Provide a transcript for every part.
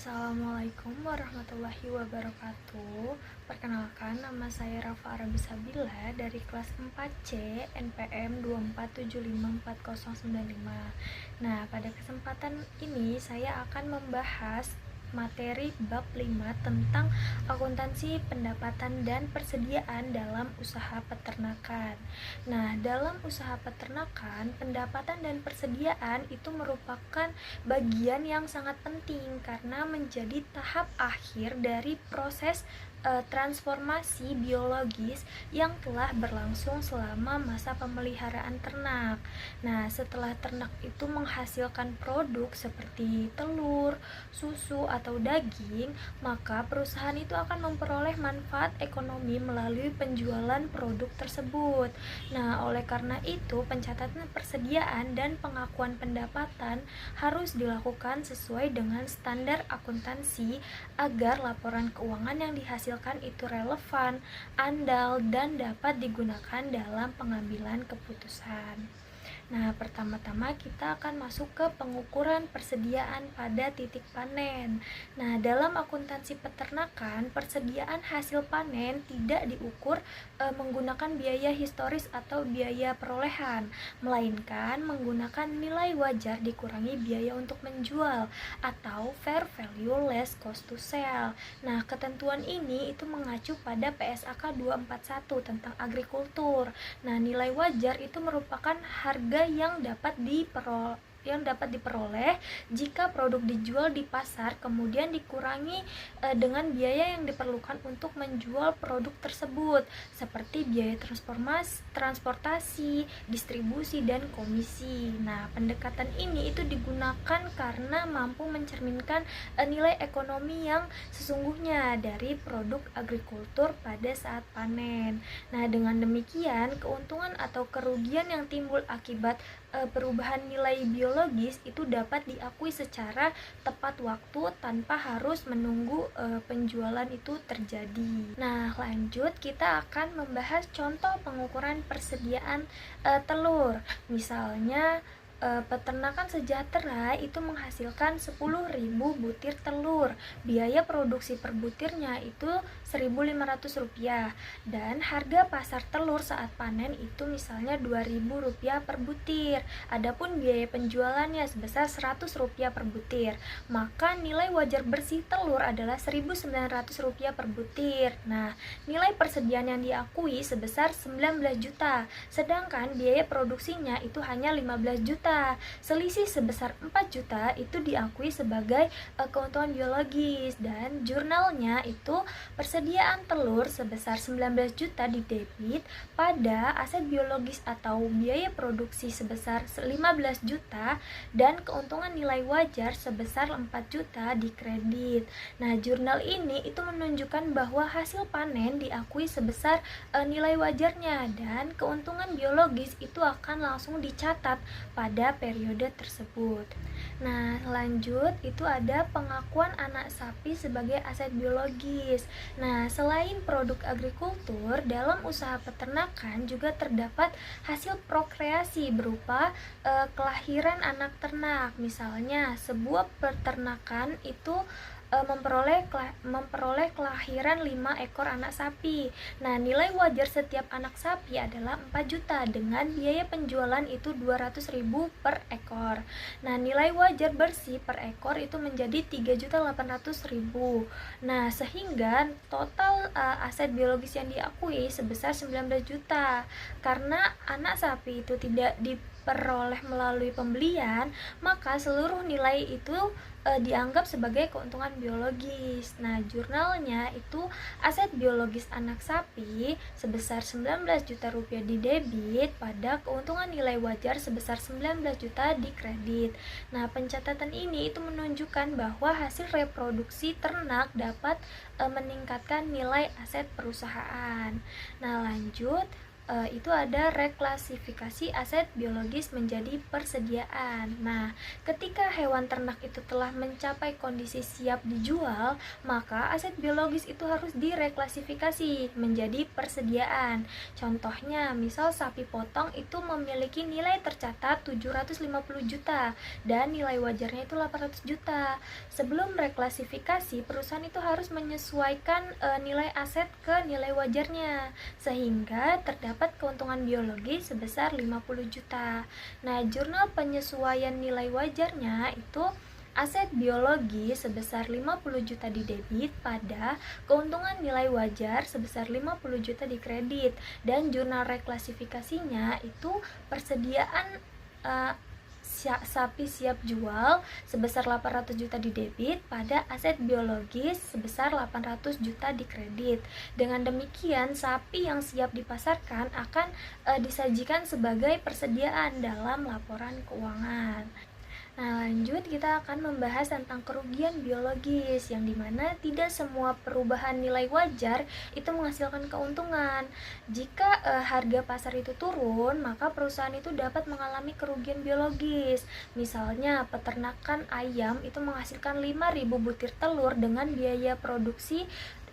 Assalamualaikum warahmatullahi wabarakatuh. Perkenalkan, nama saya Rafa Arabisabila dari kelas 4C NPM 247540095. Nah, pada kesempatan ini saya akan membahas materi bab 5 tentang akuntansi pendapatan dan persediaan dalam usaha peternakan. Nah, dalam usaha peternakan, pendapatan dan persediaan itu merupakan bagian yang sangat penting karena menjadi tahap akhir dari proses transformasi biologis yang telah berlangsung selama masa pemeliharaan ternak. Nah, setelah ternak itu menghasilkan produk seperti telur, susu, atau daging, maka perusahaan itu akan memperoleh manfaat ekonomi melalui penjualan produk tersebut. Nah, oleh karena itu, pencatatan persediaan dan pengakuan pendapatan harus dilakukan sesuai dengan standar akuntansi agar laporan keuangan yang dihasilkan itu relevan, andal, dan dapat digunakan dalam pengambilan keputusan. Nah, pertama-tama kita akan masuk ke pengukuran persediaan pada titik panen. Nah, dalam akuntansi peternakan, persediaan hasil panen tidak diukur menggunakan biaya historis atau biaya perolehan, melainkan menggunakan nilai wajar dikurangi biaya untuk menjual atau fair value less cost to sell. Nah, ketentuan ini itu mengacu pada PSAK 241 tentang agrikultur. Nah, nilai wajar itu merupakan harga yang dapat diperoleh jika produk dijual di pasar kemudian dikurangi dengan biaya yang diperlukan untuk menjual produk tersebut seperti biaya transportasi, distribusi, dan komisi. Nah, pendekatan ini itu digunakan karena mampu mencerminkan nilai ekonomi yang sesungguhnya dari produk agrikultur pada saat panen. Nah, dengan demikian keuntungan atau kerugian yang timbul akibat perubahan nilai biologis itu dapat diakui secara tepat waktu tanpa harus menunggu penjualan itu terjadi. Nah, lanjut kita akan membahas contoh pengukuran persediaan telur. Misalnya peternakan sejahtera itu menghasilkan 10.000 butir telur. Biaya produksi per butirnya itu Rp1.500 dan harga pasar telur saat panen itu misalnya Rp2.000 per butir. Adapun biaya penjualannya sebesar Rp100 per butir. Maka nilai wajar bersih telur adalah Rp1.900 per butir. Nah, nilai persediaan yang diakui sebesar 19 juta, sedangkan biaya produksinya itu hanya 15 juta. Selisih sebesar 4 juta itu diakui sebagai keuntungan biologis, dan jurnalnya itu persediaan telur sebesar 19 juta didebit pada aset biologis atau biaya produksi sebesar 15 juta dan keuntungan nilai wajar sebesar 4 juta dikredit. Nah, jurnal ini itu menunjukkan bahwa hasil panen diakui sebesar nilai wajarnya dan keuntungan biologis itu akan langsung dicatat pada periode tersebut. Nah, lanjut itu ada pengakuan anak sapi sebagai aset biologis. Nah, selain produk agrikultur, dalam usaha peternakan juga terdapat hasil prokreasi berupa kelahiran anak ternak. Misalnya, sebuah peternakan itu memperoleh kelahiran 5 ekor anak sapi. Nah, nilai wajar setiap anak sapi adalah 4 juta dengan biaya penjualan itu 200.000 per ekor. Nah, nilai wajar bersih per ekor itu menjadi 3.800.000. Nah, sehingga total aset biologis yang diakui sebesar 19 juta. Karena anak sapi itu tidak diperoleh melalui pembelian, maka seluruh nilai itu dianggap sebagai keuntungan biologis. Nah, jurnalnya itu aset biologis anak sapi sebesar 19 juta rupiah didebit pada keuntungan nilai wajar sebesar 19 juta dikredit. Nah, pencatatan ini itu menunjukkan bahwa hasil reproduksi ternak dapat meningkatkan nilai aset perusahaan. Nah, lanjut itu ada reklasifikasi aset biologis menjadi persediaan. Nah, ketika hewan ternak itu telah mencapai kondisi siap dijual, maka aset biologis itu harus direklasifikasi menjadi persediaan. Contohnya, misal sapi potong itu memiliki nilai tercatat 750 juta dan nilai wajarnya itu 800 juta. Sebelum reklasifikasi, perusahaan itu harus menyesuaikan nilai aset ke nilai wajarnya, sehingga terdapat keuntungan biologis sebesar 50 juta. Nah, jurnal penyesuaian nilai wajarnya itu aset biologi sebesar 50 juta di debit pada keuntungan nilai wajar sebesar 50 juta di kredit, dan jurnal reklasifikasinya itu persediaan sapi siap jual sebesar 800 juta di debit pada aset biologis sebesar 800 juta di kredit. Dengan demikian, sapi yang siap dipasarkan akan disajikan sebagai persediaan dalam laporan keuangan. Nah, lanjut kita akan membahas tentang kerugian biologis, yang dimana tidak semua perubahan nilai wajar itu menghasilkan keuntungan. Jika harga pasar itu turun, maka perusahaan itu dapat mengalami kerugian biologis. Misalnya, peternakan ayam itu menghasilkan 5.000 butir telur dengan biaya produksi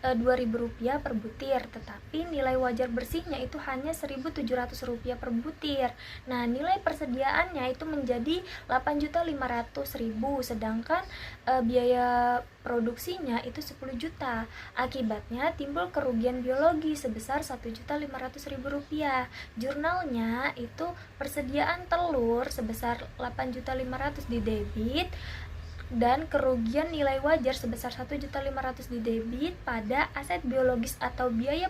Rp2.000 per butir, tetapi nilai wajar bersihnya itu hanya Rp1.700 per butir. Nah, nilai persediaannya itu menjadi Rp8.500.000, sedangkan biaya produksinya itu 10 juta. Akibatnya timbul kerugian biologi sebesar Rp1.500.000. Jurnalnya itu persediaan telur sebesar 8.500.000 di debit dan kerugian nilai wajar sebesar 1.500.000 di debit pada aset biologis atau biaya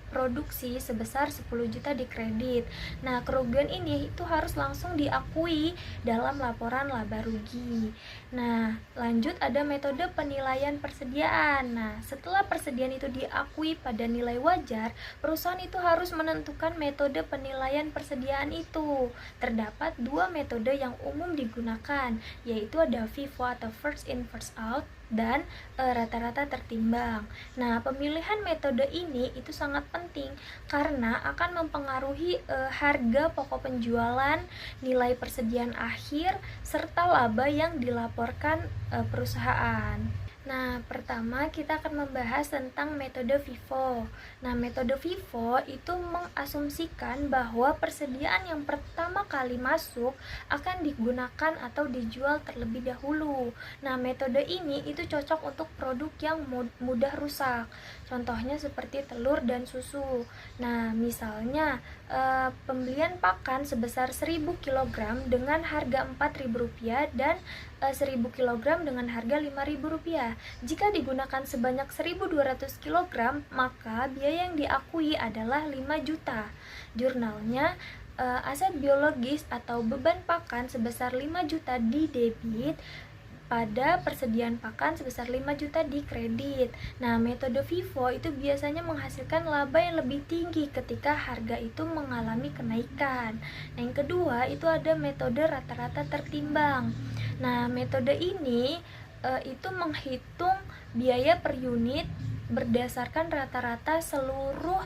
produksi sebesar 10 juta di kredit. Nah, kerugian ini itu harus langsung diakui dalam laporan laba rugi. Nah, lanjut ada metode penilaian persediaan. Nah, setelah persediaan itu diakui pada nilai wajar, perusahaan itu harus menentukan metode penilaian persediaan itu. Terdapat dua metode yang umum digunakan, yaitu ada FIFO atau first in first out dan rata-rata tertimbang. Nah, pemilihan metode ini itu sangat penting karena akan mempengaruhi harga pokok penjualan, nilai persediaan akhir, serta laba yang dilaporkan perusahaan. Nah, pertama kita akan membahas tentang metode FIFO. Nah, metode FIFO itu mengasumsikan bahwa persediaan yang pertama kali masuk akan digunakan atau dijual terlebih dahulu. Nah, metode ini itu cocok untuk produk yang mudah rusak. Contohnya seperti telur dan susu. Nah, misalnya pembelian pakan sebesar 1.000 kg dengan harga Rp4.000 dan 1.000 kg dengan harga Rp5.000. Jika digunakan sebanyak 1.200 kg, maka biaya yang diakui adalah 5 juta. Jurnalnya, aset biologis atau beban pakan sebesar 5 juta di debit pada persediaan pakan sebesar 5 juta di kredit. Nah, metode FIFO itu biasanya menghasilkan laba yang lebih tinggi ketika harga itu mengalami kenaikan. Nah, yang kedua itu ada metode rata-rata tertimbang. Nah, metode ini itu menghitung biaya per unit berdasarkan rata-rata seluruh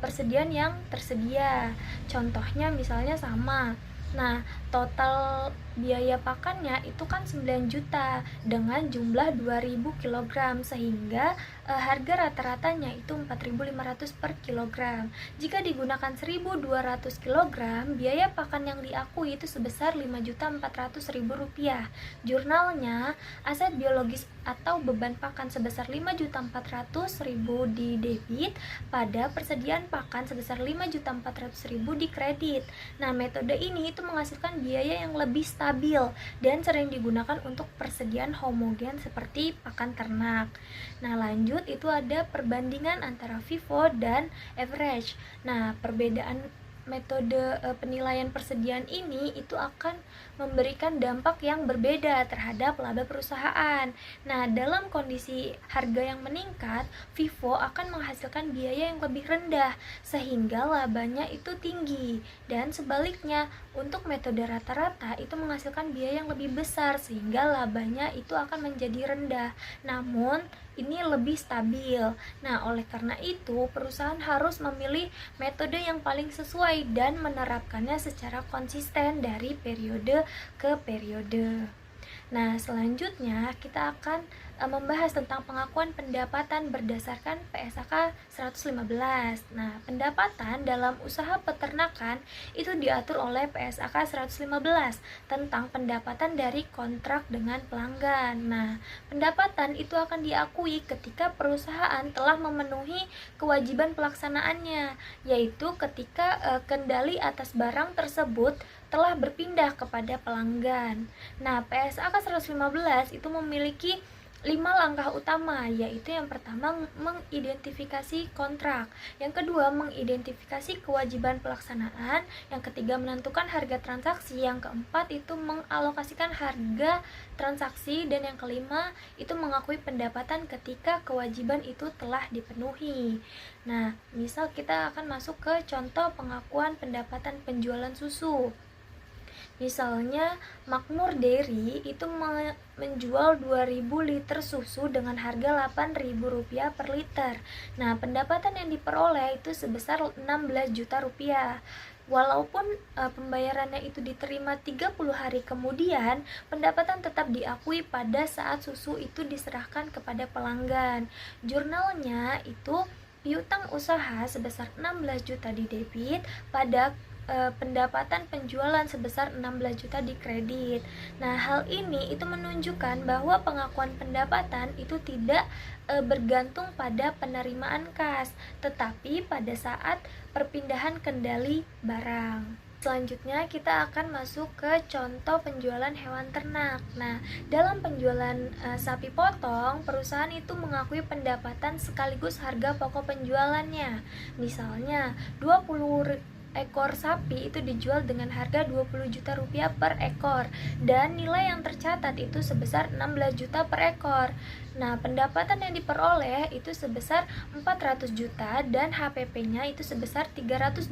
persediaan yang tersedia. Contohnya misalnya sama. Nah, total biaya pakannya itu kan 9 juta dengan jumlah 2.000 kg, sehingga harga rata-ratanya itu 4.500 per kilogram. Jika digunakan 1.200 kg, biaya pakan yang diakui itu sebesar Rp5.400.000. Jurnalnya, aset biologis atau beban pakan sebesar Rp5.400.000 di debit pada persediaan pakan sebesar Rp5.400.000 di kredit. Nah, metode ini itu menghasilkan biaya yang lebih stabil dan sering digunakan untuk persediaan homogen seperti pakan ternak. Nah, lanjut itu ada perbandingan antara FIFO dan average. Nah, perbedaan metode penilaian persediaan ini itu akan memberikan dampak yang berbeda terhadap laba perusahaan. Nah, dalam kondisi harga yang meningkat, FIFO akan menghasilkan biaya yang lebih rendah sehingga labanya itu tinggi, dan sebaliknya untuk metode rata-rata itu menghasilkan biaya yang lebih besar sehingga labanya itu akan menjadi rendah. Namun ini lebih stabil. Nah, oleh karena itu, perusahaan harus memilih metode yang paling sesuai dan menerapkannya secara konsisten dari periode ke periode. Nah, selanjutnya kita akan membahas tentang pengakuan pendapatan berdasarkan PSAK 115. Nah, pendapatan dalam usaha peternakan itu diatur oleh PSAK 115 tentang pendapatan dari kontrak dengan pelanggan. Nah, pendapatan itu akan diakui ketika perusahaan telah memenuhi kewajiban pelaksanaannya, yaitu ketika kendali atas barang tersebut telah berpindah kepada pelanggan. Nah, PSAK 115 itu memiliki 5 langkah utama, yaitu yang pertama mengidentifikasi kontrak, yang kedua mengidentifikasi kewajiban pelaksanaan, yang ketiga menentukan harga transaksi, yang keempat itu mengalokasikan harga transaksi, dan yang kelima itu mengakui pendapatan ketika kewajiban itu telah dipenuhi. Nah, misal kita akan masuk ke contoh pengakuan pendapatan penjualan susu. Misalnya Makmur Dairy itu menjual 2000 liter susu dengan harga Rp8.000 per liter. Nah, pendapatan yang diperoleh itu sebesar 16 juta rupiah. Walaupun pembayarannya itu diterima 30 hari kemudian, pendapatan tetap diakui pada saat susu itu diserahkan kepada pelanggan. Jurnalnya itu piutang usaha sebesar 16 juta di debit, pada pendapatan penjualan sebesar 16 juta di kredit. Nah, hal ini itu menunjukkan bahwa pengakuan pendapatan itu tidak bergantung pada penerimaan kas, tetapi pada saat perpindahan kendali barang. Selanjutnya kita akan masuk ke contoh penjualan hewan ternak. Nah, dalam penjualan sapi potong, perusahaan itu mengakui pendapatan sekaligus harga pokok penjualannya. Misalnya 20 ekor sapi itu dijual dengan harga 20 juta rupiah per ekor, dan nilai yang tercatat itu sebesar 16 juta per ekor. Nah, pendapatan yang diperoleh itu sebesar 400 juta dan HPP-nya itu sebesar 320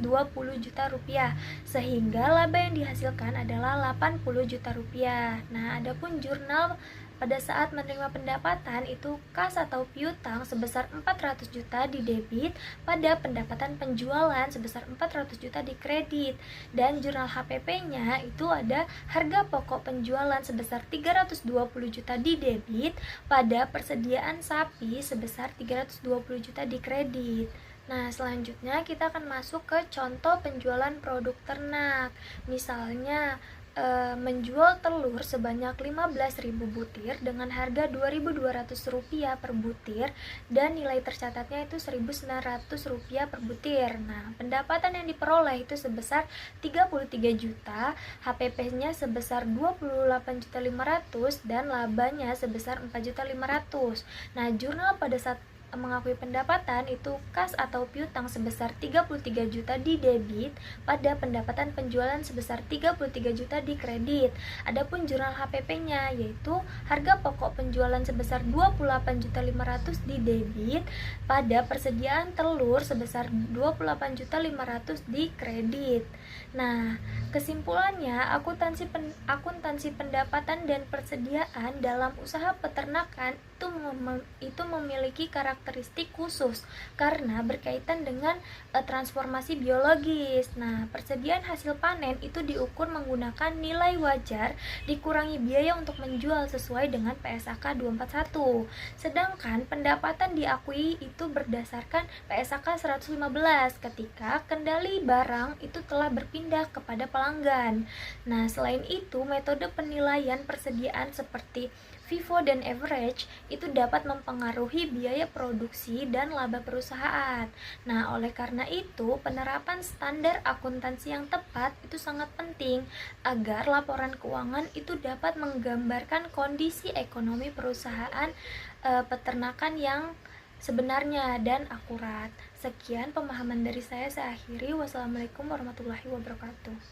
juta rupiah, sehingga laba yang dihasilkan adalah 80 juta rupiah. Nah, adapun jurnal pada saat menerima pendapatan itu kas atau piutang sebesar 400 juta di debit, pada pendapatan penjualan sebesar 400 juta di kredit, dan jurnal HPP-nya itu ada harga pokok penjualan sebesar 320 juta di debit, pada persediaan sapi sebesar 320 juta di kredit. Nah, selanjutnya kita akan masuk ke contoh penjualan produk ternak. Misalnya menjual telur sebanyak 15.000 butir dengan harga Rp2.200 per butir, dan nilai tercatatnya itu Rp1.900 per butir. Nah, pendapatan yang diperoleh itu sebesar 33 juta, HPP-nya sebesar 28.500.000 dan labanya sebesar 4.500.000. Nah, jurnal pada saat mengakui pendapatan itu kas atau piutang sebesar 33 juta di debit, pada pendapatan penjualan sebesar 33 juta di kredit. Adapun jurnal HPP-nya yaitu harga pokok penjualan sebesar 28.500.000 di debit, pada persediaan telur sebesar 28.500.000 di kredit. Nah, kesimpulannya akuntansi pendapatan dan persediaan dalam usaha peternakan itu memiliki karakteristik khusus karena berkaitan dengan transformasi biologis. Nah, persediaan hasil panen itu diukur menggunakan nilai wajar dikurangi biaya untuk menjual sesuai dengan PSAK 241. Sedangkan pendapatan diakui itu berdasarkan PSAK 115 ketika kendali barang itu telah berpindah kepada pelanggan. Nah, selain itu, metode penilaian persediaan seperti FIFO dan average itu dapat mempengaruhi biaya produksi dan laba perusahaan. Nah, oleh karena itu, penerapan standar akuntansi yang tepat itu sangat penting agar laporan keuangan itu dapat menggambarkan kondisi ekonomi perusahaan peternakan yang sebenarnya dan akurat. Sekian pemahaman dari saya akhiri. Wassalamualaikum warahmatullahi wabarakatuh.